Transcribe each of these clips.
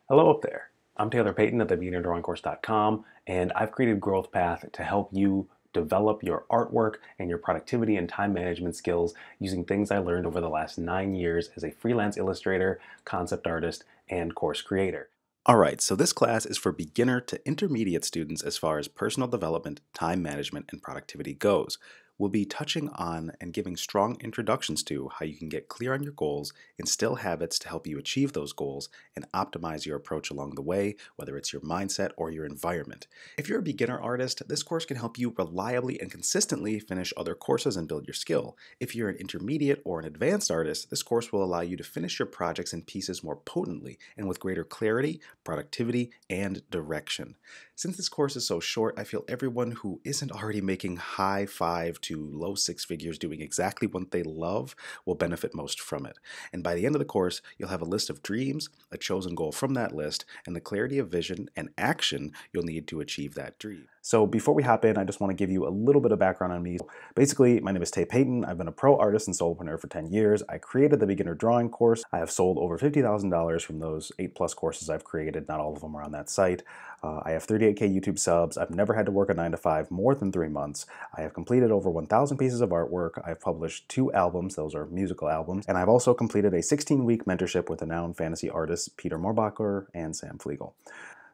Hello up there. I'm Taylor Payton at thebeginnerdrawingcourse.com, and I've created Growth Path to help you develop your artwork and your productivity and time management skills using things I learned over the last 9 years as a freelance illustrator, concept artist, and course creator. Alright, so this class is for beginner to intermediate students as far as personal development, time management, and productivity goes. We'll be touching on and giving strong introductions to how you can get clear on your goals, instill habits to help you achieve those goals, and optimize your approach along the way, whether it's your mindset or your environment. If you're a beginner artist, this course can help you reliably and consistently finish other courses and build your skill. If you're an intermediate or an advanced artist, this course will allow you to finish your projects and pieces more potently and with greater clarity, productivity, and direction. Since this course is so short, I feel everyone who isn't already making high 5 to low 6 figures doing exactly what they love will benefit most from it. And by the end of the course, you'll have a list of dreams, a chosen goal from that list, and the clarity of vision and action you'll need to achieve that dream. So before we hop in, I just want to give you a little bit of background on me. Basically, my name is Tay Payton. I've been a pro artist and solopreneur for 10 years. I created the beginner drawing course. I have sold over $50,000 from those 8+ courses I've created. Not all of them are on that site. I have 38K YouTube subs. I've never had to work a 9 to 5 more than 3 months. I have completed over 1,000 pieces of artwork. I've published 2 albums. Those are musical albums. And I've also completed a 16-week mentorship with renowned fantasy artists Peter Morbacher and Sam Flegel.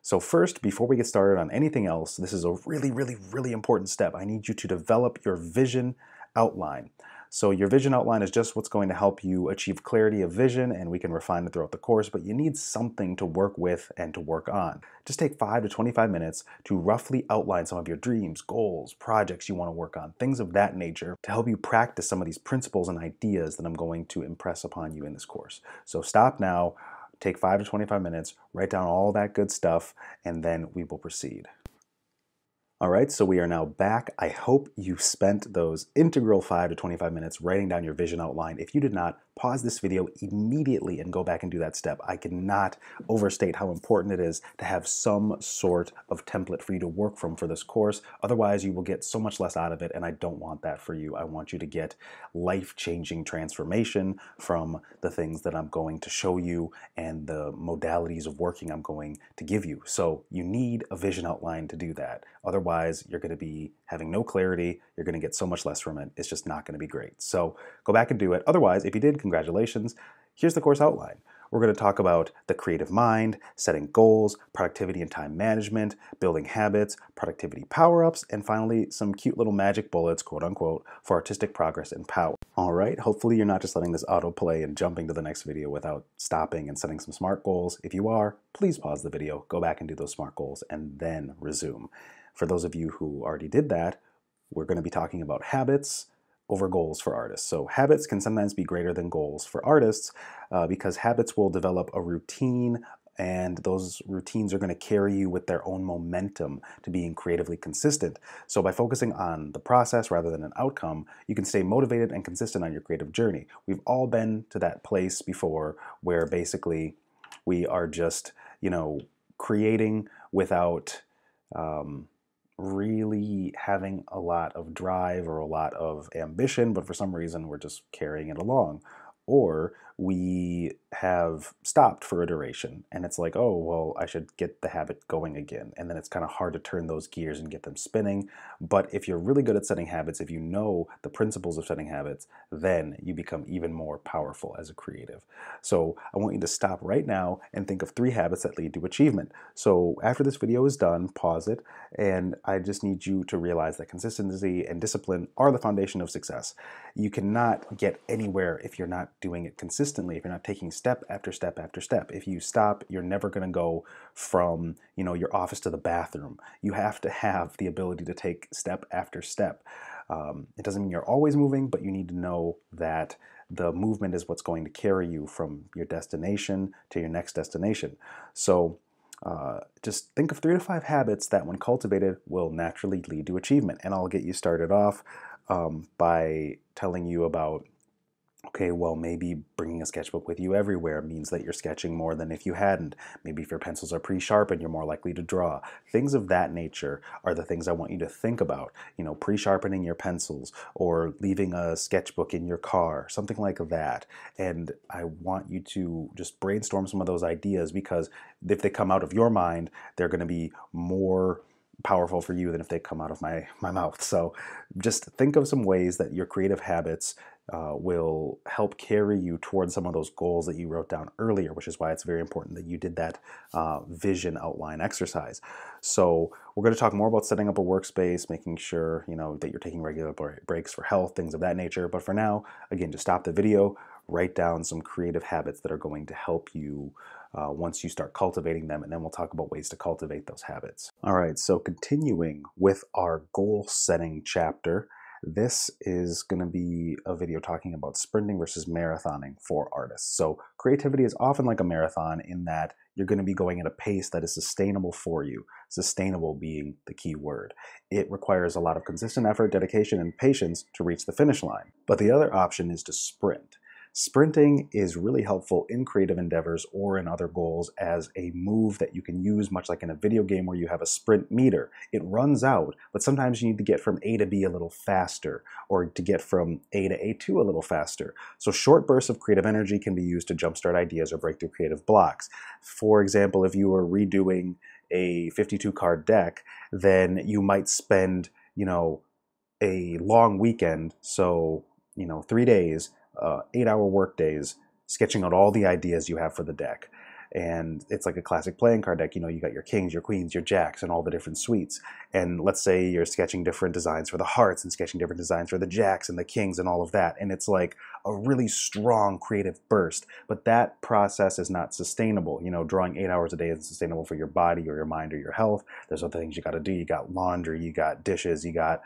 So first, before we get started on anything else, this is a really important step. I need you to develop your vision outline. So your vision outline is just what's going to help you achieve clarity of vision, and we can refine it throughout the course, but you need something to work with and to work on. Just take 5 to 25 minutes to roughly outline some of your dreams, goals, projects you want to work on, things of that nature, to help you practice some of these principles and ideas that I'm going to impress upon you in this course. So stop now. Take 5 to 25 minutes, write down all that good stuff, and then we will proceed. All right, so we are now back. I hope you spent those integral 5 to 25 minutes writing down your vision outline. If you did not, pause this video immediately and go back and do that step. I cannot overstate how important it is to have some sort of template for you to work from for this course. Otherwise, you will get so much less out of it, and I don't want that for you. I want you to get life-changing transformation from the things that I'm going to show you and the modalities of working I'm going to give you. So you need a vision outline to do that. Otherwise, you're going to be having no clarity. You're going to get so much less from it. It's just not going to be great. So go back and do it. Otherwise, if you did, congratulations. Here's the course outline. We're going to talk about the creative mind, setting goals, productivity and time management, building habits, productivity power-ups, and finally some cute little magic bullets, quote unquote, for artistic progress and power. All right, hopefully you're not just letting this autoplay and jumping to the next video without stopping and setting some SMART goals. If you are, please pause the video, go back and do those SMART goals, and then resume. For those of you who already did that, we're going to be talking about habits over goals for artists. So habits can sometimes be greater than goals for artists because habits will develop a routine, and those routines are going to carry you with their own momentum to being creatively consistent. So by focusing on the process rather than an outcome, you can stay motivated and consistent on your creative journey. We've all been to that place before where basically we are just, creating without really having a lot of drive or a lot of ambition, but for some reason we're just carrying it along. Or we have stopped for a duration and it's like, oh, well, I should get the habit going again. And then it's kind of hard to turn those gears and get them spinning. But if you're really good at setting habits, if you know the principles of setting habits, then you become even more powerful as a creative. So I want you to stop right now and think of 3 habits that lead to achievement. So after this video is done, pause it, and I just need you to realize that consistency and discipline are the foundation of success. You cannot get anywhere if you're not doing it consistently, if you're not taking step after step after step. If you stop, you're never going to go from, your office to the bathroom. You have to have the ability to take step after step. It doesn't mean you're always moving, but you need to know that the movement is what's going to carry you from your destination to your next destination. So just think of 3 to 5 habits that, when cultivated, will naturally lead to achievement. And I'll get you started off by telling you about Okay, well, maybe bringing a sketchbook with you everywhere means that you're sketching more than if you hadn't. Maybe if your pencils are pre-sharpened, you're more likely to draw. Things of that nature are the things I want you to think about. Pre-sharpening your pencils or leaving a sketchbook in your car, something like that. And I want you to just brainstorm some of those ideas, because if they come out of your mind, they're going to be more powerful for you than if they come out of my mouth. So just think of some ways that your creative habits will help carry you towards some of those goals that you wrote down earlier, which is why it's very important that you did that vision outline exercise. So we're going to talk more about setting up a workspace, making sure that you're taking regular breaks for health, things of that nature. But for now, again, just stop the video, write down some creative habits that are going to help you once you start cultivating them, and then we'll talk about ways to cultivate those habits. All right, so continuing with our goal setting chapter, this is going to be a video talking about sprinting versus marathoning for artists. So creativity is often like a marathon in that you're going to be going at a pace that is sustainable for you, sustainable being the key word. It requires a lot of consistent effort, dedication, and patience to reach the finish line. But the other option is to sprint. Sprinting is really helpful in creative endeavors or in other goals as a move that you can use, much like in a video game where you have a sprint meter. It runs out, but sometimes you need to get from A to B a little faster, or to get from A to A2 a little faster. So short bursts of creative energy can be used to jumpstart ideas or break through creative blocks. For example, if you were redoing a 52 card deck, then you might spend, a long weekend, so 3 days, 8-hour work days, sketching out all the ideas you have for the deck. And it's like a classic playing card deck. You got your kings, your queens, your jacks, and all the different suites. And let's say you're sketching different designs for the hearts and sketching different designs for the jacks and the kings and all of that. And it's like a really strong creative burst. But that process is not sustainable. Drawing 8 hours a day isn't sustainable for your body or your mind or your health. There's other things you got to do. You got laundry, you got dishes, you got,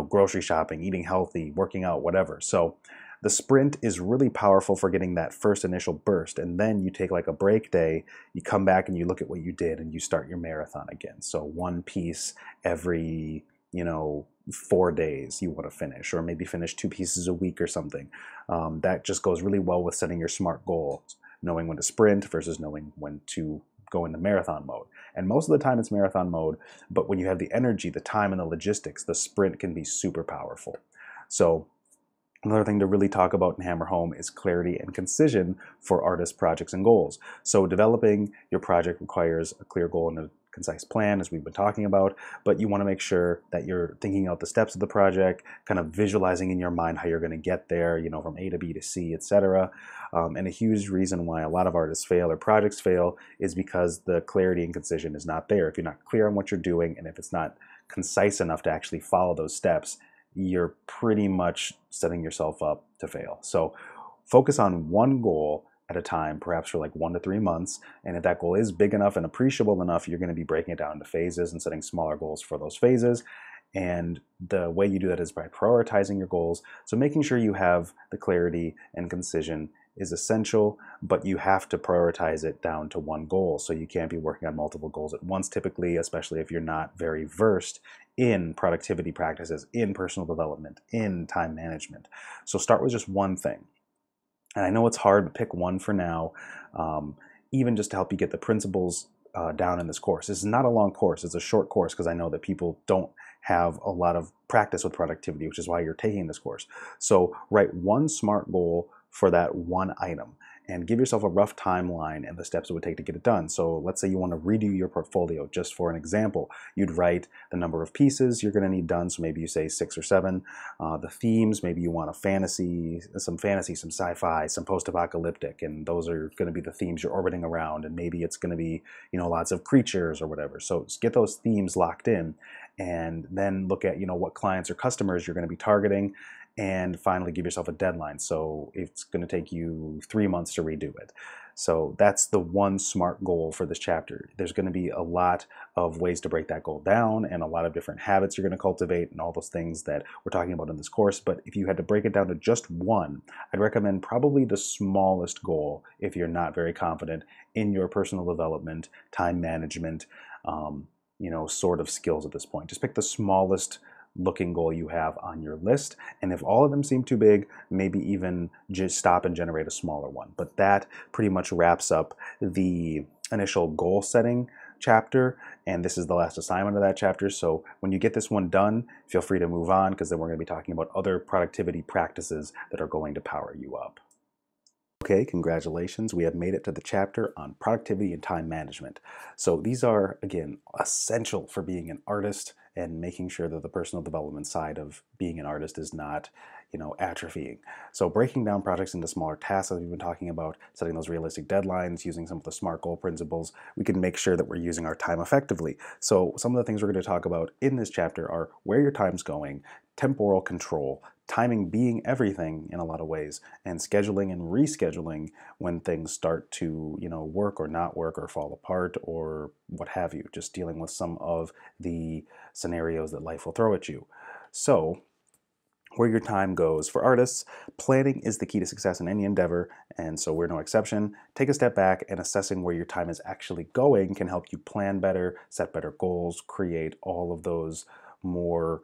grocery shopping, eating healthy, working out, whatever. So the sprint is really powerful for getting that first initial burst, and then you take like a break day, you come back and you look at what you did and you start your marathon again. So one piece every, 4 days you want to finish, or maybe finish 2 pieces a week or something. That just goes really well with setting your SMART goals, knowing when to sprint versus knowing when to go into marathon mode. And most of the time it's marathon mode, but when you have the energy, the time, and the logistics, the sprint can be super powerful. So another thing to really talk about and hammer home is clarity and concision for artist projects and goals. So developing your project requires a clear goal and a concise plan, as we've been talking about, but you want to make sure that you're thinking out the steps of the project, kind of visualizing in your mind how you're going to get there, from A to B to C, etc. And a huge reason why a lot of artists fail or projects fail is because the clarity and concision is not there. If you're not clear on what you're doing, and if it's not concise enough to actually follow those steps, you're pretty much setting yourself up to fail. So focus on one goal at a time, perhaps for like 1 to 3 months. And if that goal is big enough and appreciable enough, you're going to be breaking it down into phases and setting smaller goals for those phases. And the way you do that is by prioritizing your goals. So making sure you have the clarity and concision is essential, but you have to prioritize it down to one goal. So you can't be working on multiple goals at once typically, especially if you're not very versed in productivity practices, in personal development, in time management. So start with just one thing. And I know it's hard, but pick one for now, even just to help you get the principles down in this course. This is not a long course, it's a short course, because I know that people don't have a lot of practice with productivity, which is why you're taking this course. So write one SMART goal for that one item, and give yourself a rough timeline and the steps it would take to get it done. So let's say you want to redo your portfolio. Just for an example, you'd write the number of pieces you're going to need done. So maybe you say 6 or 7. The themes, maybe you want some sci-fi, some post-apocalyptic, and those are going to be the themes you're orbiting around. And maybe it's going to be, lots of creatures or whatever. So just get those themes locked in, and then look at, what clients or customers you're going to be targeting, and finally give yourself a deadline. So it's going to take you 3 months to redo it. So that's the one SMART goal for this chapter. There's going to be a lot of ways to break that goal down, and a lot of different habits you're going to cultivate, and all those things that we're talking about in this course. But if you had to break it down to just one, I'd recommend probably the smallest goal if you're not very confident in your personal development, time management, sort of skills at this point. Just pick the smallest looking goal you have on your list. And if all of them seem too big, maybe even just stop and generate a smaller one. But that pretty much wraps up the initial goal setting chapter, and this is the last assignment of that chapter. So when you get this one done, feel free to move on, because then we're going to be talking about other productivity practices that are going to power you up. Okay, congratulations. We have made it to the chapter on productivity and time management. So these are, again, essential for being an artist and making sure that the personal development side of being an artist is not, atrophying. So breaking down projects into smaller tasks, as we've been talking about, setting those realistic deadlines, using some of the SMART goal principles, we can make sure that we're using our time effectively. So some of the things we're going to talk about in this chapter are where your time's going, temporal control, timing being everything in a lot of ways, and scheduling and rescheduling when things start to, work or not work or fall apart or what have you, just dealing with some of the scenarios that life will throw at you. So, where your time goes. For artists, planning is the key to success in any endeavor, and so we're no exception. Take a step back, and assessing where your time is actually going can help you plan better, set better goals, create all of those more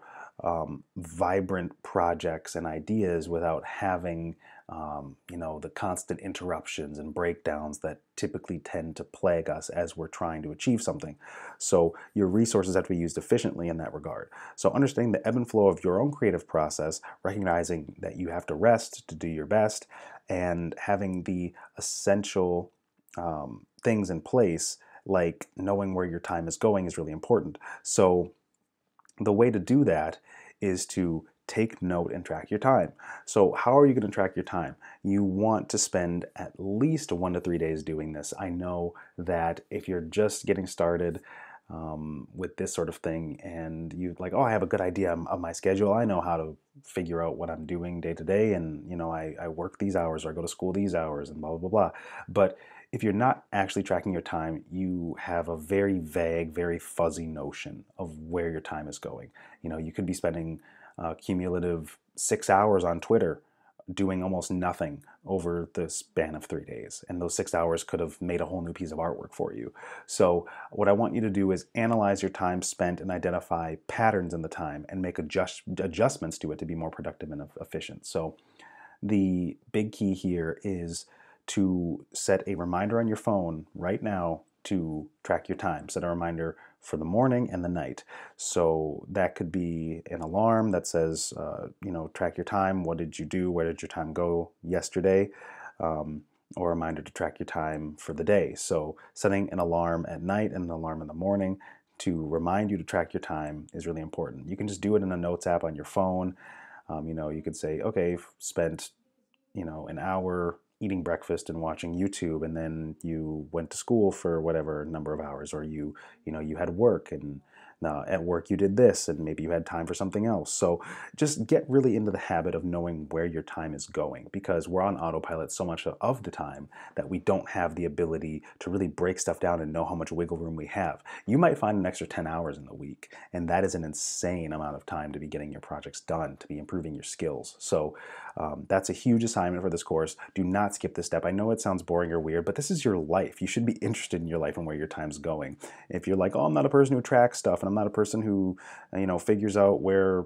vibrant projects and ideas without having the constant interruptions and breakdowns that typically tend to plague us as we're trying to achieve something. So your resources have to be used efficiently in that regard. So understanding the ebb and flow of your own creative process, recognizing that you have to rest to do your best, and having the essential things in place, like knowing where your time is going, is really important. So the way to do that is to take note and track your time. So how are you going to track your time? You want to spend at least 1 to 3 days doing this. I know that if you're just getting started with this sort of thing, and you like, oh, I have a good idea of my schedule, I know how to figure out what I'm doing day to day, and I work these hours, or I go to school these hours, and blah, blah, blah, blah. But if you're not actually tracking your time, you have a very vague, very fuzzy notion of where your time is going. You could be spending cumulative 6 hours on Twitter doing almost nothing over the span of 3 days. And those 6 hours could have made a whole new piece of artwork for you. So what I want you to do is analyze your time spent and identify patterns in the time and make adjustments to it to be more productive and efficient. So the big key here is to set a reminder on your phone right now to track your time. Set a reminder for the morning and the night. So that could be an alarm that says, track your time. What did you do? Where did your time go yesterday? Or a reminder to track your time for the day. So setting an alarm at night and an alarm in the morning to remind you to track your time is really important. You can just do it in a notes app on your phone. You could say, okay, spent, an hour eating breakfast and watching YouTube, and then you went to school for whatever number of hours, or you had work, and at work you did this, and maybe you had time for something else. So just get really into the habit of knowing where your time is going, because we're on autopilot so much of the time that we don't have the ability to really break stuff down and know how much wiggle room we have. You might find an extra 10 hours in the week, and that is an insane amount of time to be getting your projects done, to be improving your skills. So that's a huge assignment for this course. Do not skip this step. I know it sounds boring or weird, but this is your life. You should be interested in your life and where your time's going. If you're like, oh, I'm not a person who tracks stuff, and I'm not a person who, figures out where,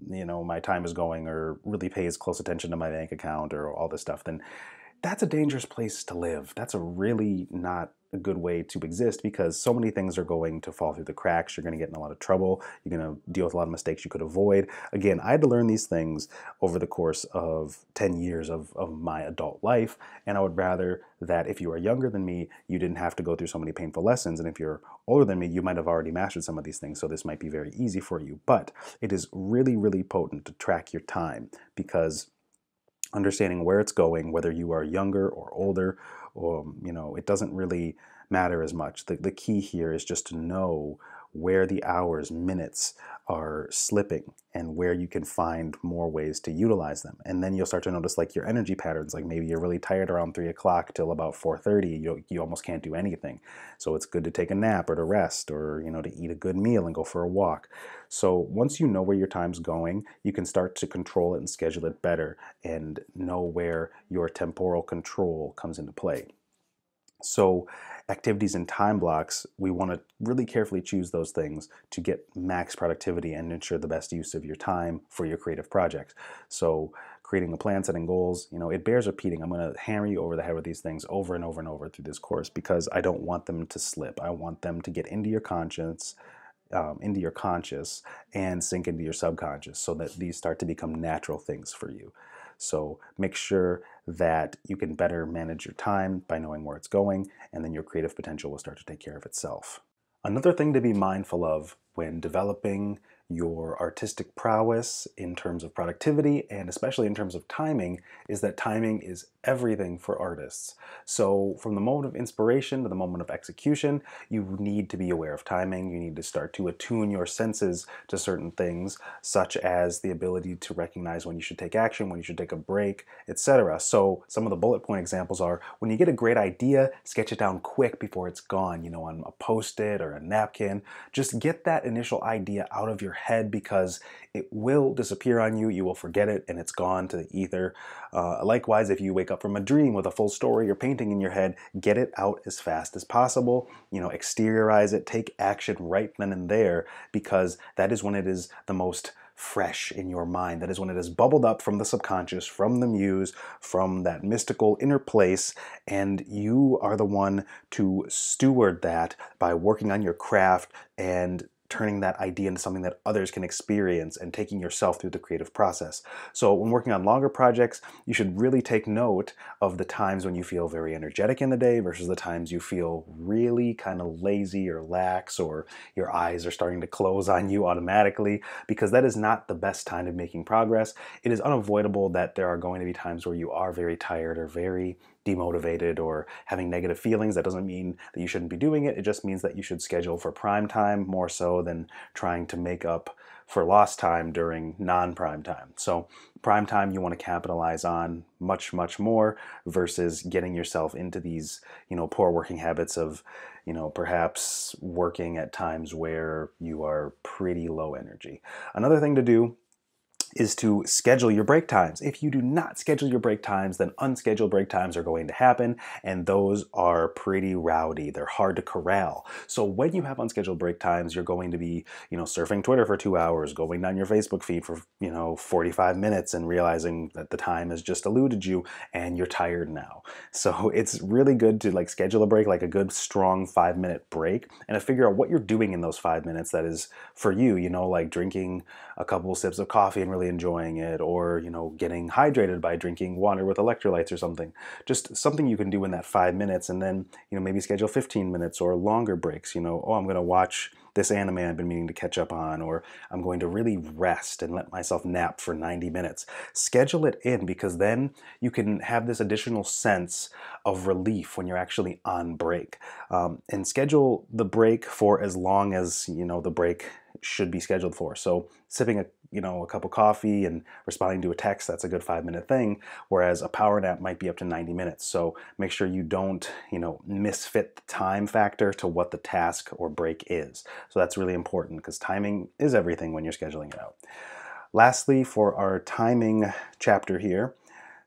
my time is going, or really pays close attention to my bank account or all this stuff, then that's a dangerous place to live. That's a really not a good way to exist, because so many things are going to fall through the cracks. You're going to get in a lot of trouble. You're going to deal with a lot of mistakes you could avoid. Again, I had to learn these things over the course of 10 years of my adult life, and I would rather that if you are younger than me, you didn't have to go through so many painful lessons, and if you're older than me, you might have already mastered some of these things, so this might be very easy for you. But it is really, really potent to track your time, because understanding where it's going, whether you are younger or older, or it doesn't really matter as much. The key here is just to know where the hours, minutes are slipping, and where you can find more ways to utilize them. And then you'll start to notice like your energy patterns, like maybe you're really tired around 3 o'clock till about 4:30, you almost can't do anything. So it's good to take a nap, or to rest, or to eat a good meal and go for a walk. So once you know where your time's going, you can start to control it and schedule it better, and know where your temporal control comes into play. So activities and time blocks, we want to really carefully choose those things to get max productivity and ensure the best use of your time for your creative projects. So creating a plan, setting goals, it bears repeating. I'm going to hammer you over the head with these things over and over and over through this course because I don't want them to slip. I want them to get into your conscience, and sink into your subconscious so that these start to become natural things for you. So make sure that you can better manage your time by knowing where it's going, and then your creative potential will start to take care of itself. Another thing to be mindful of when developing your artistic prowess in terms of productivity and especially in terms of timing is that timing is everything for artists. So from the moment of inspiration to the moment of execution, you need to be aware of timing. You need to start to attune your senses to certain things, such as the ability to recognize when you should take action, when you should take a break, etc. So some of the bullet point examples are when you get a great idea, sketch it down quick before it's gone, on a Post-it or a napkin. Just get that initial idea out of your head because it will disappear on you. You will forget it and it's gone to the ether. Likewise, if you wake up from a dream with a full story or painting in your head, get it out as fast as possible. Exteriorize it, take action right then and there because that is when it is the most fresh in your mind. That is when it has bubbled up from the subconscious, from the muse, from that mystical inner place, and you are the one to steward that by working on your craft and turning that idea into something that others can experience and taking yourself through the creative process. So when working on longer projects, you should really take note of the times when you feel very energetic in the day versus the times you feel really kind of lazy or lax or your eyes are starting to close on you automatically, because that is not the best time of making progress. It is unavoidable that there are going to be times where you are very tired or very demotivated or having negative feelings. That doesn't mean that you shouldn't be doing it. It just means that you should schedule for prime time more so than trying to make up for lost time during non-prime time. So prime time you want to capitalize on much, much more versus getting yourself into these, poor working habits of, perhaps working at times where you are pretty low energy. Another thing to do is to schedule your break times. If you do not schedule your break times, then unscheduled break times are going to happen, and those are pretty rowdy. They're hard to corral. So when you have unscheduled break times, you're going to be, surfing Twitter for 2 hours, going down your Facebook feed for, 45 minutes and realizing that the time has just eluded you and you're tired now. So it's really good to schedule a break, like a good strong 5-minute break, and to figure out what you're doing in those 5 minutes that is for you, like drinking a couple sips of coffee and really enjoying it, or getting hydrated by drinking water with electrolytes or something. Just something you can do in that 5 minutes, and then maybe schedule 15 minutes or longer breaks. Oh, I'm going to watch this anime I've been meaning to catch up on, or I'm going to really rest and let myself nap for 90 minutes. Schedule it in, because then you can have this additional sense of relief when you're actually on break. And schedule the break for as long as the break should be scheduled for. So sipping a cup of coffee and responding to a text, that's a good 5-minute thing, whereas a power nap might be up to 90 minutes. So make sure you don't, misfit the time factor to what the task or break is. So that's really important because timing is everything when you're scheduling it out. Lastly, for our timing chapter here,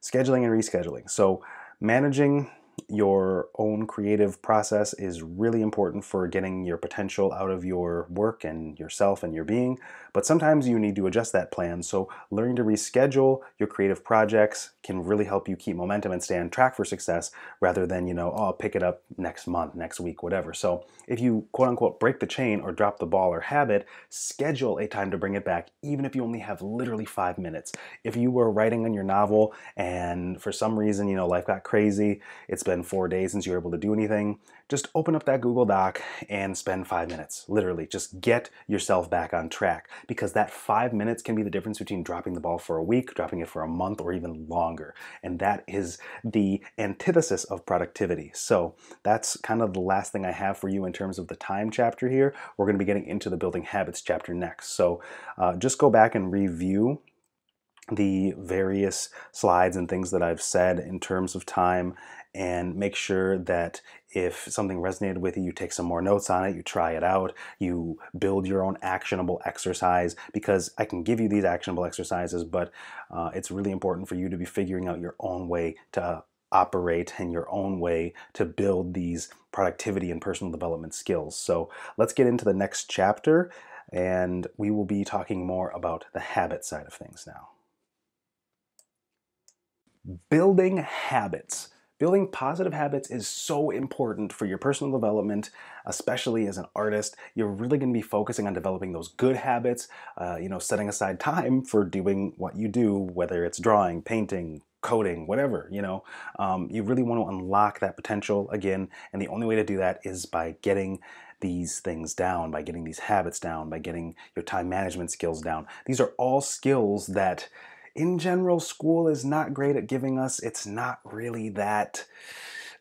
scheduling and rescheduling. So managing your own creative process is really important for getting your potential out of your work and yourself and your being, but sometimes you need to adjust that plan. So learning to reschedule your creative projects can really help you keep momentum and stay on track for success rather than, I'll pick it up next month, next week, whatever. So if you quote unquote break the chain or drop the ball or habit, schedule a time to bring it back, even if you only have literally 5 minutes. If you were writing on your novel and for some reason, life got crazy, it's been 4 days since you were able to do anything, just open up that Google Doc and spend 5 minutes. Literally, just get yourself back on track, because that 5 minutes can be the difference between dropping the ball for a week, dropping it for a month, or even longer. And that is the antithesis of productivity. So that's kind of the last thing I have for you in terms of the time chapter here. We're going to be getting into the building habits chapter next. So just go back and review the various slides and things that I've said in terms of time, and make sure that if something resonated with you, you take some more notes on it, you try it out, you build your own actionable exercise, because I can give you these actionable exercises, but it's really important for you to be figuring out your own way to operate in your own way to build these productivity and personal development skills. So let's get into the next chapter, and we will be talking more about the habit side of things now. Building habits. Building positive habits is so important for your personal development, especially as an artist. You're really going to be focusing on developing those good habits, setting aside time for doing what you do, whether it's drawing, painting, coding, whatever, you really want to unlock that potential again. And the only way to do that is by getting these things down, by getting these habits down, by getting your time management skills down. These are all skills that in general, school is not great at giving us. It's not really that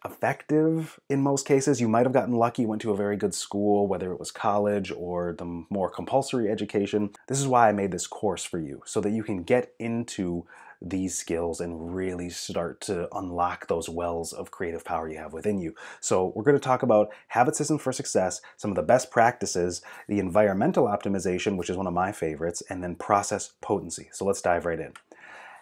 effective in most cases. You might have gotten lucky, went to a very good school, whether it was college or the more compulsory education. This is why I made this course for you, so that you can get into these skills and really start to unlock those wells of creative power you have within you. So we're going to talk about habit systems for success, some of the best practices, the environmental optimization, which is one of my favorites, and then process potency. So let's dive right in.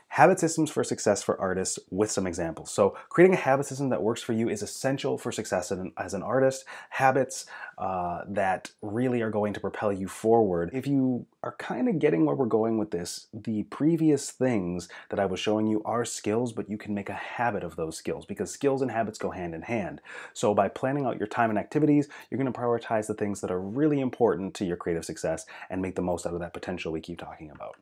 Habit systems for success for artists with some examples. So creating a habit system that works for you is essential for success as an artist. Habits that really are going to propel you forward. If you are kind of getting where we're going with this, the previous things that I was showing you are skills, but you can make a habit of those skills because skills and habits go hand in hand. So by planning out your time and activities, you're going to prioritize the things that are really important to your creative success and make the most out of that potential we keep talking about.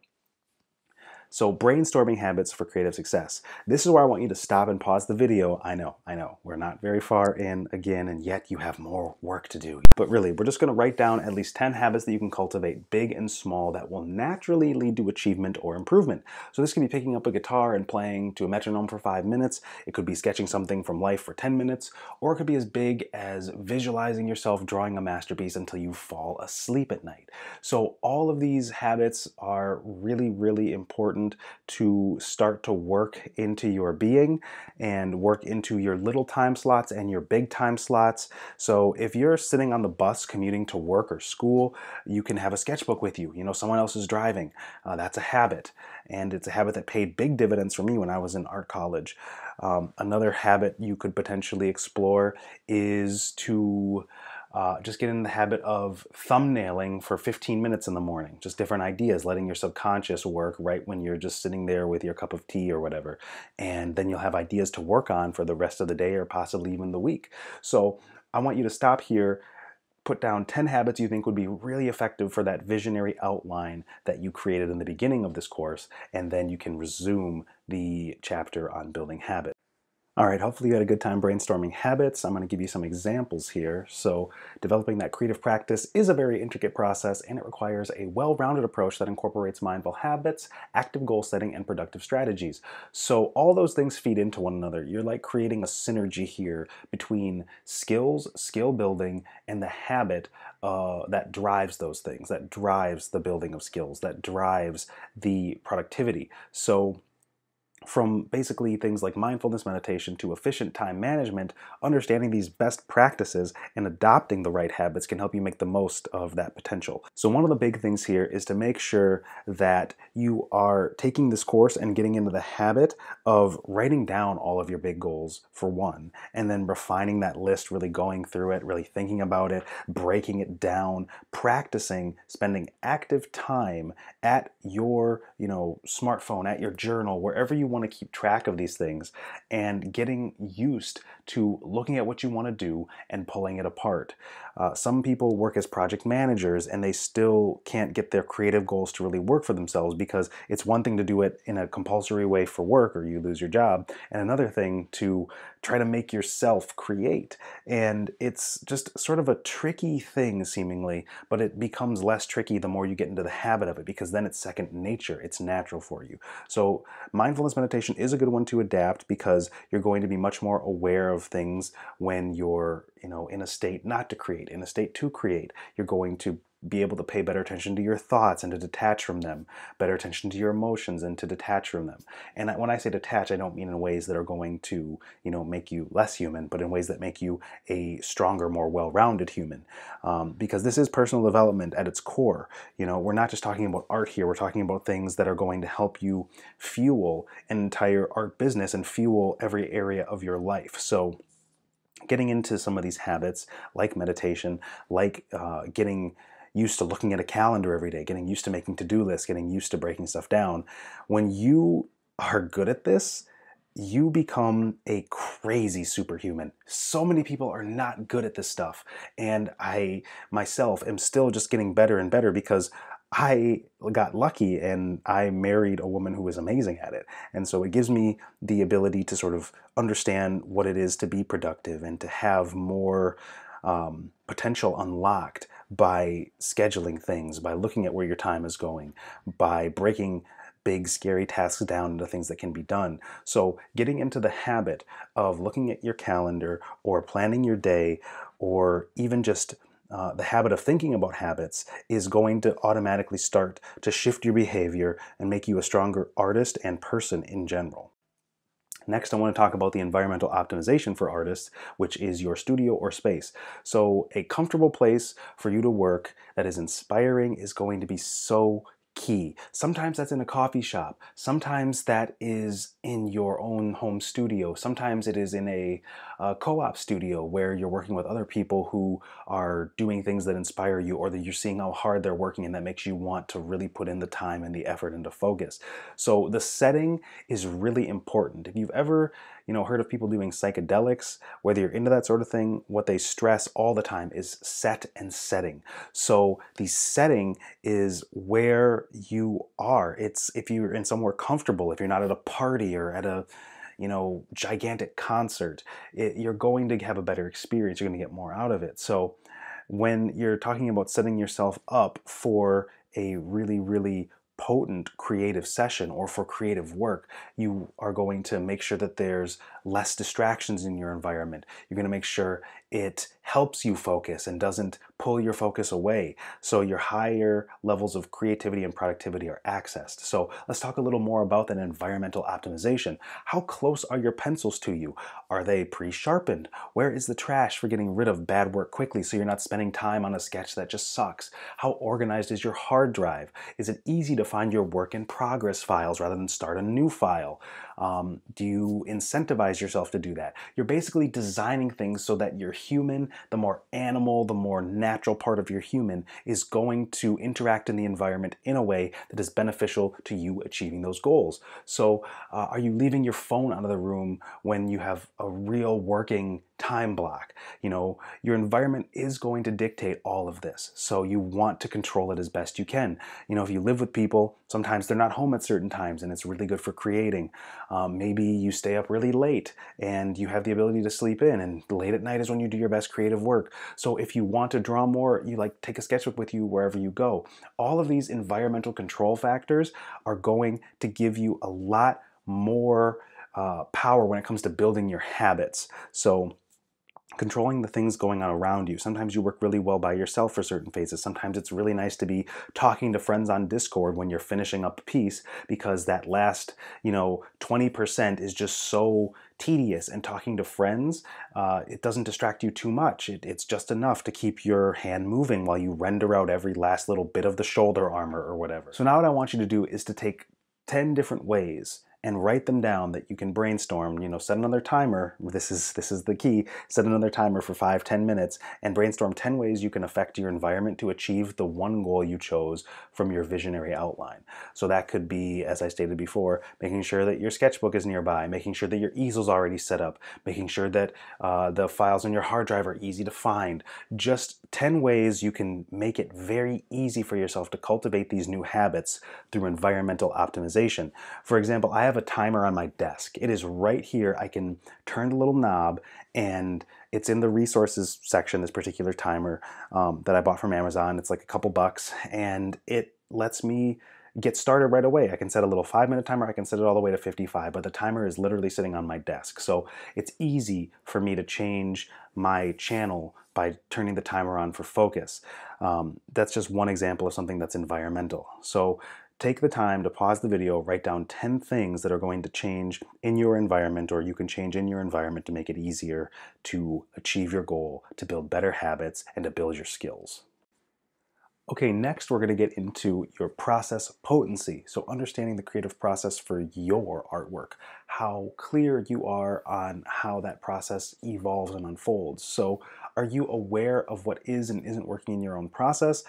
So brainstorming habits for creative success. This is where I want you to stop and pause the video. I know, we're not very far in again, and yet you have more work to do. But really, we're just gonna write down at least 10 habits that you can cultivate, big and small, that will naturally lead to achievement or improvement. So this could be picking up a guitar and playing to a metronome for 5 minutes. It could be sketching something from life for 10 minutes, or it could be as big as visualizing yourself drawing a masterpiece until you fall asleep at night. So all of these habits are really, really important to start to work into your being and work into your little time slots and your big time slots. So if you're sitting on the bus commuting to work or school, you can have a sketchbook with you. Someone else is driving. That's a habit. And it's a habit that paid big dividends for me when I was in art college. Another habit you could potentially explore is to just get in the habit of thumbnailing for 15 minutes in the morning. Just different ideas, letting your subconscious work right when you're just sitting there with your cup of tea or whatever. And then you'll have ideas to work on for the rest of the day or possibly even the week. So I want you to stop here, put down 10 habits you think would be really effective for that visionary outline that you created in the beginning of this course, and then you can resume the chapter on building habits. All right, hopefully you had a good time brainstorming habits. I'm going to give you some examples here. So developing that creative practice is a very intricate process, and it requires a well-rounded approach that incorporates mindful habits, active goal setting, and productive strategies. So all those things feed into one another. You're like creating a synergy here between skills, skill building, and the habit that drives those things, that drives the building of skills, that drives the productivity. So from basically things like mindfulness meditation to efficient time management, understanding these best practices and adopting the right habits can help you make the most of that potential. So one of the big things here is to make sure that you are taking this course and getting into the habit of writing down all of your big goals for one, and then refining that list, really going through it, really thinking about it, breaking it down, practicing, spending active time at your smartphone, at your journal, wherever you want to keep track of these things, and getting used to looking at what you want to do and pulling it apart. Some people work as project managers and they still can't get their creative goals to really work for themselves, because it's one thing to do it in a compulsory way for work or you lose your job, and another thing to try to make yourself create. And it's just sort of a tricky thing seemingly, but it becomes less tricky the more you get into the habit of it, because then it's second nature, it's natural for you. So mindfulness meditation is a good one to adapt, because you're going to be much more aware of things when you're in a state not to create, in a state to create. You're going to be able to pay better attention to your thoughts and to detach from them, better attention to your emotions and to detach from them. And when I say detach, I don't mean in ways that are going to, make you less human, but in ways that make you a stronger, more well-rounded human. Because this is personal development at its core. We're not just talking about art here, we're talking about things that are going to help you fuel an entire art business and fuel every area of your life. So getting into some of these habits like meditation, like getting used to looking at a calendar every day, getting used to making to-do lists, getting used to breaking stuff down. When you are good at this, you become a crazy superhuman. So many people are not good at this stuff. And I myself am still just getting better and better because I got lucky and I married a woman who was amazing at it. And so it gives me the ability to sort of understand what it is to be productive and to have more potential unlocked by scheduling things, by looking at where your time is going, by breaking big scary tasks down into things that can be done. So getting into the habit of looking at your calendar or planning your day, or even just the habit of thinking about habits, is going to automatically start to shift your behavior and make you a stronger artist and person in general. Next, I want to talk about the environmental optimization for artists, which is your studio or space. So a comfortable place for you to work that is inspiring is going to be so key. Sometimes that's in a coffee shop. Sometimes that is in your own home studio. Sometimes it is in a co-op studio where you're working with other people who are doing things that inspire you, or that you're seeing how hard they're working and that makes you want to really put in the time and the effort and to focus. So the setting is really important. If you've ever heard of people doing psychedelics, whether you're into that sort of thing, what they stress all the time is set and setting. So the setting is where you are. It's if you're in somewhere comfortable, if you're not at a party or at a gigantic concert, you're going to have a better experience. You're going to get more out of it. So when you're talking about setting yourself up for a really, really potent creative session or for creative work, you are going to make sure that there's less distractions in your environment. You're going to make sure it helps you focus and doesn't pull your focus away. So your higher levels of creativity and productivity are accessed. So let's talk a little more about that environmental optimization. How close are your pencils to you? Are they pre-sharpened? Where is the trash for getting rid of bad work quickly so you're not spending time on a sketch that just sucks? How organized is your hard drive? Is it easy to find your work in progress files rather than start a new file? Do you incentivize yourself to do that? You're basically designing things so that your human, the more animal, the more natural part of your human, is going to interact in the environment in a way that is beneficial to you achieving those goals. So are you leaving your phone out of the room when you have a real working time block? Your environment is going to dictate all of this. So you want to control it as best you can. If you live with people, sometimes they're not home at certain times and it's really good for creating. Maybe you stay up really late and you have the ability to sleep in, and late at night is when you do your best creative work. So if you want to draw more, you take a sketchbook with you wherever you go. All of these environmental control factors are going to give you a lot more power when it comes to building your habits. So controlling the things going on around you. Sometimes you work really well by yourself for certain phases. Sometimes it's really nice to be talking to friends on Discord when you're finishing up a piece, because that last 20% is just so tedious, and talking to friends, it doesn't distract you too much. It's just enough to keep your hand moving while you render out every last little bit of the shoulder armor or whatever. So now what I want you to do is to take 10 different ways and write them down that you can brainstorm. Set another timer. This is the key. Set another timer for 5-10 minutes and brainstorm 10 ways you can affect your environment to achieve the one goal you chose from your visionary outline. So that could be, as I stated before, making sure that your sketchbook is nearby, making sure that your easel's already set up, making sure that the files on your hard drive are easy to find. Just 10 ways you can make it very easy for yourself to cultivate these new habits through environmental optimization. For example, I have a timer on my desk. It is right here. I can turn the little knob, and it's in the resources section, this particular timer that I bought from Amazon. It's like a couple bucks, and it lets me get started right away. I can set a little 5-minute timer. I can set it all the way to 55, but the timer is literally sitting on my desk. So it's easy for me to change my channel by turning the timer on for focus. That's just one example of something that's environmental. So take the time to pause the video, write down 10 things that are going to change in your environment, or you can change in your environment to make it easier to achieve your goal, to build better habits, and to build your skills. Okay, next we're going to get into your process potency. So understanding the creative process for your artwork, how clear you are on how that process evolves and unfolds. So are you aware of what is and isn't working in your own process?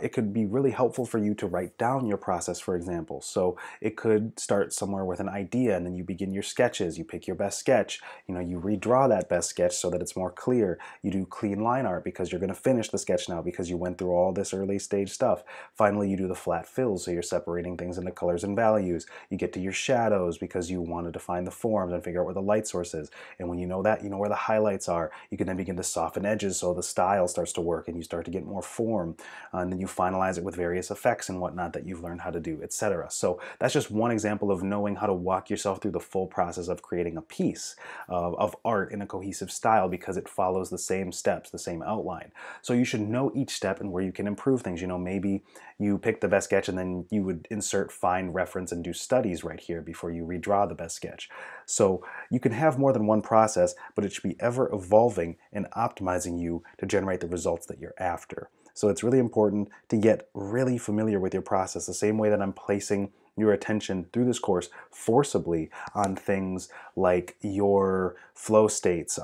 It could be really helpful for you to write down your process, for example. So it could start somewhere with an idea, and then you begin your sketches. You pick your best sketch. You redraw that best sketch so that it's more clear. You do clean line art because you're going to finish the sketch now because you went through all this early stage stuff. Finally, you do the flat fills, so you're separating things into colors and values. You get to your shadows because you want to define the forms and figure out where the light source is. And when you know that, you know where the highlights are. You can then begin to soften edges so the style starts to work and you start to get more form. And then you finalize it with various effects and whatnot that you've learned how to do, etc. So that's just one example of knowing how to walk yourself through the full process of creating a piece of art in a cohesive style, because it follows the same steps, the same outline. So you should know each step and where you can improve things. Maybe you pick the best sketch and then you would insert find reference and do studies right here before you redraw the best sketch. So you can have more than one process, but it should be ever evolving and optimizing you to generate the results that you're after. So it's really important to get really familiar with your process, the same way that I'm placing your attention through this course forcibly on things like your flow states,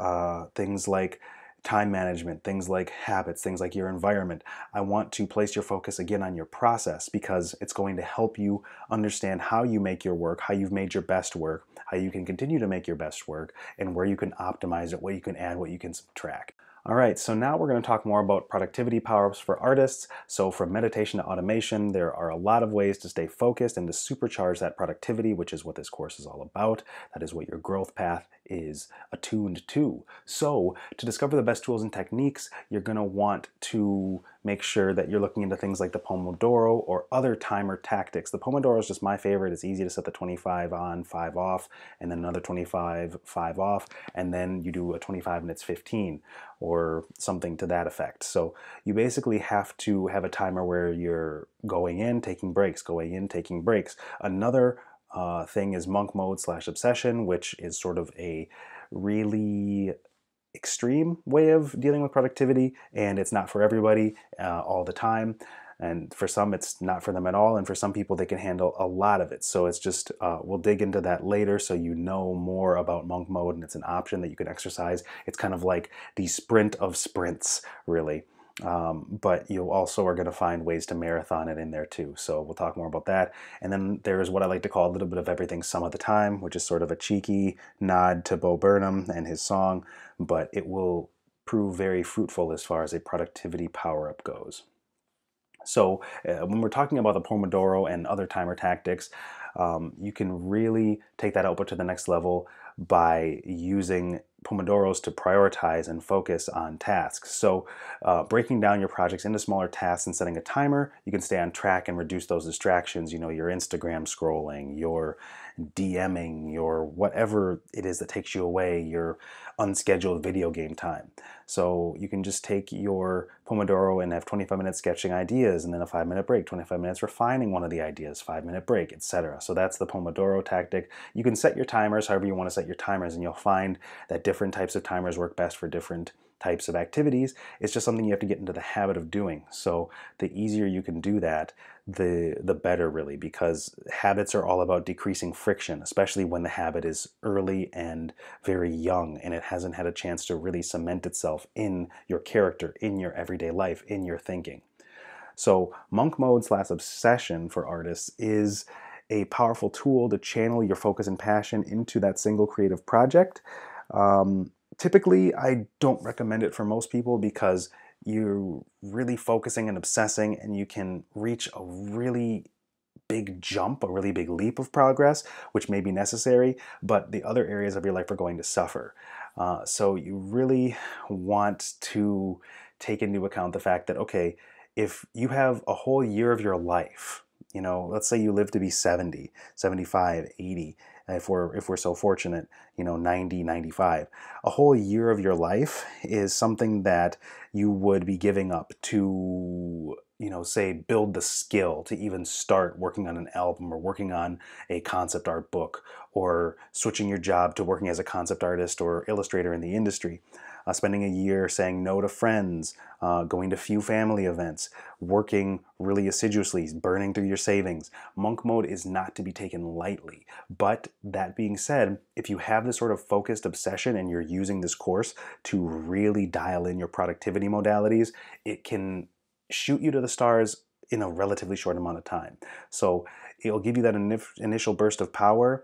things like time management, things like habits, things like your environment. I want to place your focus again on your process, because it's going to help you understand how you make your work, how you've made your best work, how you can continue to make your best work, and where you can optimize it, what you can add, what you can subtract. All right, so now we're going to talk more about productivity power-ups for artists. So from meditation to automation, there are a lot of ways to stay focused and to supercharge that productivity, which is what this course is all about. That is what your growth path is attuned to. So to discover the best tools and techniques, you're going to want to make sure that you're looking into things like the Pomodoro or other timer tactics. The Pomodoro is just my favorite. It's easy to set the 25 on, 5 off, and then another 25, 5 off, and then you do a 25 and it's 15 or something to that effect. So you basically have to have a timer where you're going in, taking breaks, going in, taking breaks. Another thing is monk mode / obsession, which is sort of a really extreme way of dealing with productivity, and it's not for everybody all the time. And for some, it's not for them at all. And for some people, they can handle a lot of it. So it's just, we'll dig into that later so you know more about monk mode, and it's an option that you can exercise. It's kind of like the sprint of sprints, really. But you also are going to find ways to marathon it in there too. So we'll talk more about that. And then there's what I like to call a little bit of everything some of the time, which is sort of a cheeky nod to Bo Burnham and his song, but it will prove very fruitful as far as a productivity power-up goes. So when we're talking about the Pomodoro and other timer tactics, you can really take that output to the next level by using Pomodoros to prioritize and focus on tasks. So breaking down your projects into smaller tasks and setting a timer, you can stay on track and reduce those distractions, your Instagram scrolling, your DMing, your whatever it is that takes you away, your unscheduled video game time. So you can just take your Pomodoro and have 25 minutes sketching ideas and then a 5-minute break, 25 minutes refining one of the ideas, 5-minute break, etc. So that's the Pomodoro tactic. You can set your timers however you want to set your timers, and you'll find that different types of timers work best for different types of activities. It's just something you have to get into the habit of doing. So the easier you can do that, the better, really, because habits are all about decreasing friction, especially when the habit is early and very young and it hasn't had a chance to really cement itself in your character, in your everyday life, in your thinking. So monk mode / obsession for artists is a powerful tool to channel your focus and passion into that single creative project. Typically, I don't recommend it for most people because you're really focusing and obsessing, and you can reach a really big jump, a really big leap of progress, which may be necessary, but the other areas of your life are going to suffer. So you really want to take into account the fact that, okay, if you have a whole year of your life, let's say you live to be 70, 75, 80, if we're so fortunate, 90, 95. A whole year of your life is something that you would be giving up to, say, build the skill to even start working on an album or working on a concept art book or switching your job to working as a concept artist or illustrator in the industry. Spending a year saying no to friends, going to few family events, working really assiduously, burning through your savings. Monk mode is not to be taken lightly. But that being said, if you have this sort of focused obsession and you're using this course to really dial in your productivity modalities, it can shoot you to the stars in a relatively short amount of time. So it'll give you that initial burst of power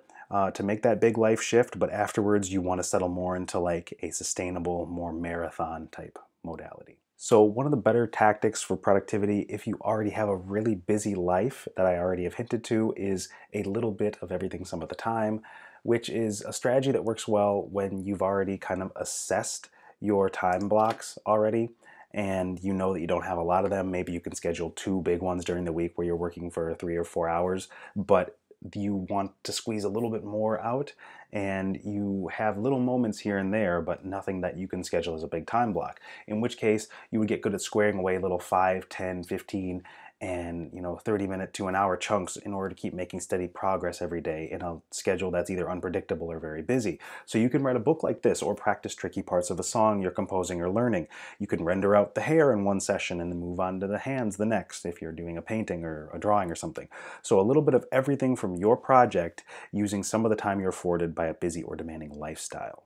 to make that big life shift, but afterwards you want to settle more into like a sustainable, more marathon type modality. So one of the better tactics for productivity, if you already have a really busy life that I already have hinted to, is a little bit of everything some of the time, which is a strategy that works well when you've already kind of assessed your time blocks already and you know that you don't have a lot of them. Maybe you can schedule 2 big ones during the week where you're working for 3 or 4 hours, but you want to squeeze a little bit more out and you have little moments here and there, but nothing that you can schedule as a big time block. In which case, you would get good at squaring away little 5, 10, 15, and 30-minute to an hour chunks in order to keep making steady progress every day in a schedule that's either unpredictable or very busy. So you can write a book like this or practice tricky parts of a song you're composing or learning. You can render out the hair in one session and then move on to the hands the next if you're doing a painting or a drawing or something. So a little bit of everything from your project using some of the time you're afforded by a busy or demanding lifestyle.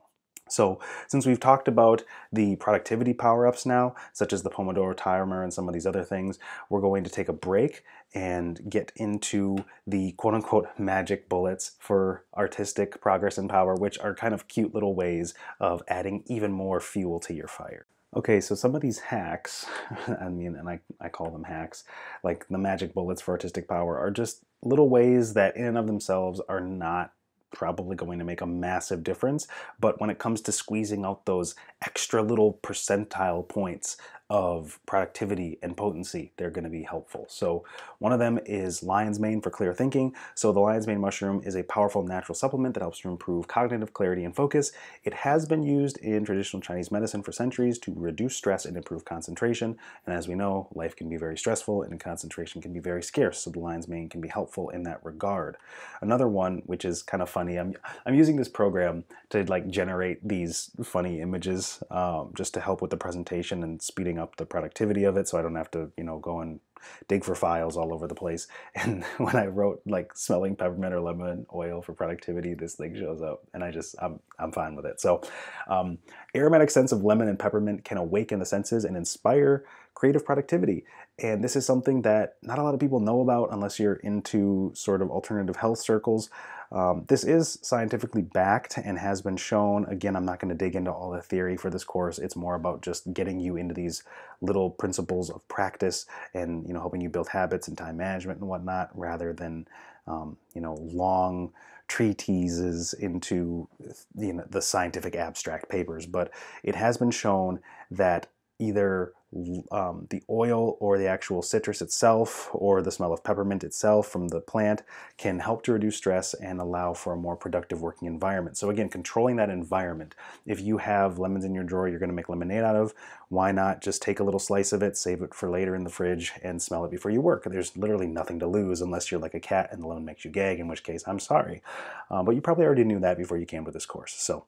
So since we've talked about the productivity power-ups now, such as the Pomodoro timer and some of these other things, we're going to take a break and get into the quote-unquote magic bullets for artistic progress and power, which are kind of cute little ways of adding even more fuel to your fire. Okay, so some of these hacks, I call them hacks, like the magic bullets for artistic power, are just little ways that in and of themselves are not probably going to make a massive difference, but when it comes to squeezing out those extra little percentile points of productivity and potency, they're going to be helpful. So one of them is lion's mane for clear thinking. So the lion's mane mushroom is a powerful natural supplement that helps to improve cognitive clarity and focus. It has been used in traditional Chinese medicine for centuries to reduce stress and improve concentration. And as we know, life can be very stressful and concentration can be very scarce. So the lion's mane can be helpful in that regard. Another one, which is kind of funny, I'm using this program to like generate these funny images just to help with the presentation and speeding up the productivity of it, so I don't have to go and dig for files all over the place. And when I wrote like smelling peppermint or lemon oil for productivity, this thing shows up, and I'm fine with it. So aromatic scents of lemon and peppermint can awaken the senses and inspire creative productivity. And this is something that not a lot of people know about unless you're into sort of alternative health circles. This is scientifically backed and has been shown. Again, I'm not going to dig into all the theory for this course. It's more about just getting you into these little principles of practice and helping you build habits and time management and whatnot, rather than long treatises into the scientific abstract papers. But it has been shown that either the oil or the actual citrus itself or the smell of peppermint itself from the plant can help to reduce stress and allow for a more productive working environment. So again, controlling that environment. If you have lemons in your drawer you're going to make lemonade out of, why not just take a little slice of it, save it for later in the fridge, and smell it before you work? There's literally nothing to lose unless you're like a cat and the lemon makes you gag, in which case I'm sorry. But you probably already knew that before you came to this course. So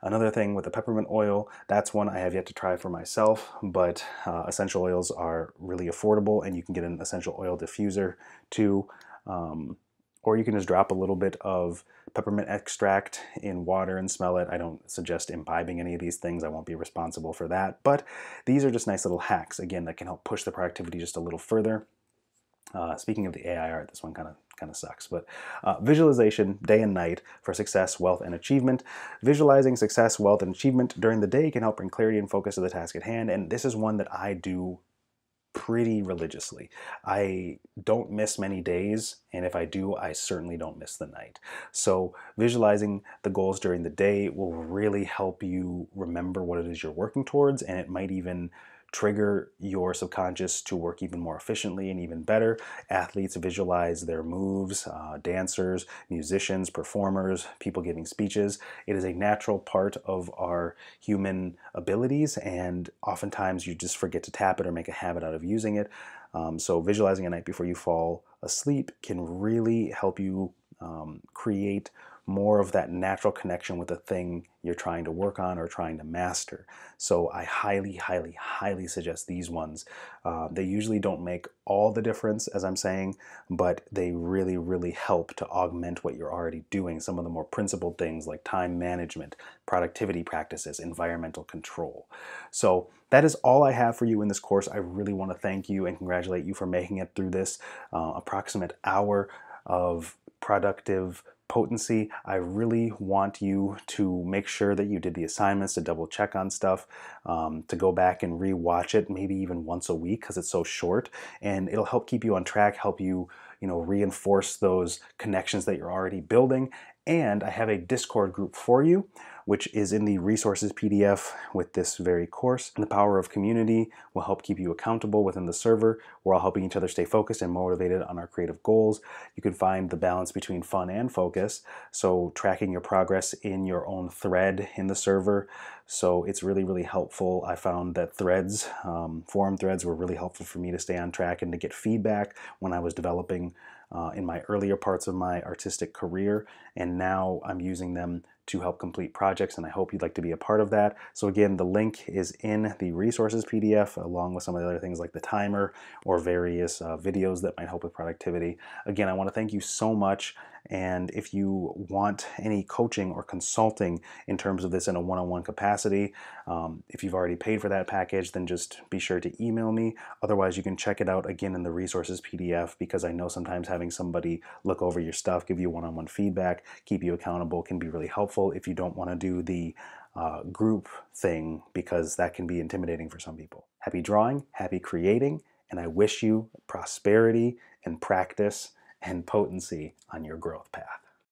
another thing with the peppermint oil, that's one I have yet to try for myself, but essential oils are really affordable, and you can get an essential oil diffuser too. Or you can just drop a little bit of peppermint extract in water and smell it. I don't suggest imbibing any of these things. I won't be responsible for that. But these are just nice little hacks, again, that can help push the productivity just a little further. Speaking of the AI art, this one kind of sucks, but visualization day and night for success, wealth, and achievement. Visualizing success, wealth, and achievement during the day can help bring clarity and focus to the task at hand, and this is one that I do pretty religiously. I don't miss many days, and if I do, I certainly don't miss the night. So visualizing the goals during the day will really help you remember what it is you're working towards, and it might even trigger your subconscious to work even more efficiently and even better. Athletes visualize their moves, dancers, musicians, performers, people giving speeches. It is a natural part of our human abilities, and oftentimes you just forget to tap it or make a habit out of using it. So visualizing a night before you fall asleep can really help you create more of that natural connection with the thing you're trying to work on or trying to master. So I highly, highly, highly suggest these ones. They usually don't make all the difference, as I'm saying, but they really, really help to augment what you're already doing. Some of the more principled things like time management, productivity practices, environmental control. So that is all I have for you in this course. I really want to thank you and congratulate you for making it through this approximate hour of productive potency. I really want you to make sure that you did the assignments, to double check on stuff, to go back and re-watch it, maybe even once a week because it's so short, and it'll help keep you on track, help you, reinforce those connections that you're already building. And I have a Discord group for you, which is in the resources PDF with this very course. And the power of community will help keep you accountable within the server. We're all helping each other stay focused and motivated on our creative goals. You can find the balance between fun and focus, so tracking your progress in your own thread in the server. So it's really, really helpful. I found that threads, forum threads, were really helpful for me to stay on track and to get feedback when I was developing in my earlier parts of my artistic career, and now I'm using them to help complete projects, and I hope you'd like to be a part of that. So again, the link is in the resources PDF, along with some of the other things like the timer or various videos that might help with productivity. Again, I want to thank you so much, and if you want any coaching or consulting in terms of this in a one-on-one capacity, if you've already paid for that package, then just be sure to email me. Otherwise, you can check it out again in the resources PDF, because I know sometimes having somebody look over your stuff, give you one-on-one feedback, keep you accountable can be really helpful if you don't want to do the group thing, because that can be intimidating for some people. Happy drawing, happy creating, and I wish you prosperity and practice and potency on your growth path.